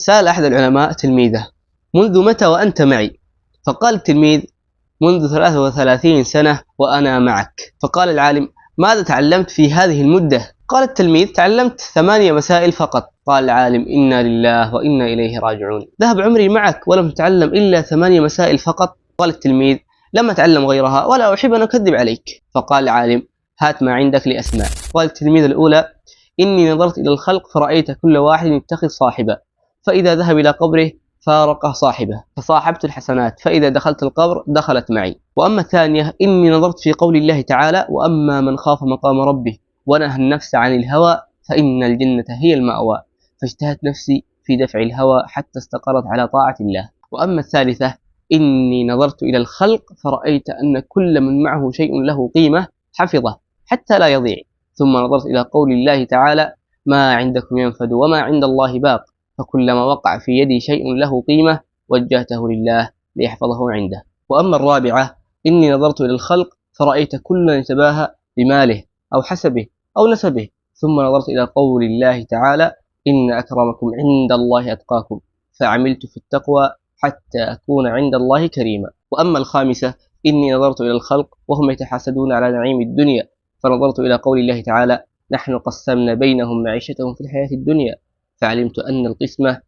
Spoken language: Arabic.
سأل أحد العلماء تلميذه: منذ متى وأنت معي؟ فقال التلميذ: منذ 33 سنة وأنا معك. فقال العالم: ماذا تعلمت في هذه المدة؟ قال التلميذ: تعلمت 8 مسائل فقط. قال العالم: إنا لله وإنا إليه راجعون، ذهب عمري معك ولم تتعلم إلا 8 مسائل فقط. قال التلميذ: لم أتعلم غيرها ولا أحب أن أكذب عليك. فقال العالم: هات ما عندك لأسمع. قال التلميذ الأولى: إني نظرت إلى الخلق فرأيت كل واحد يتخذ صاحبا، فإذا ذهب إلى قبره فارقه صاحبه، فصاحبت الحسنات، فإذا دخلت القبر دخلت معي. وأما الثانية: إني نظرت في قول الله تعالى: وأما من خاف مقام ربه ونهى النفس عن الهوى فإن الجنة هي المأوى، فاجتهدت نفسي في دفع الهوى حتى استقرت على طاعة الله. وأما الثالثة: إني نظرت إلى الخلق فرأيت أن كل من معه شيء له قيمة حفظه حتى لا يضيع، ثم نظرت إلى قول الله تعالى: ما عندكم ينفد وما عند الله باق، فكلما وقع في يدي شيء له قيمة وجهته لله ليحفظه عنده. وأما الرابعة: إني نظرت إلى الخلق فرأيت كل من يتباهى بماله أو حسبه أو نسبه، ثم نظرت إلى قول الله تعالى: إن أكرمكم عند الله أتقاكم، فعملت في التقوى حتى أكون عند الله كريما. وأما الخامسة: إني نظرت إلى الخلق وهم يتحاسدون على نعيم الدنيا، فنظرت إلى قول الله تعالى: نحن قسمنا بينهم معيشتهم في الحياة الدنيا، فعلمت أن القسمة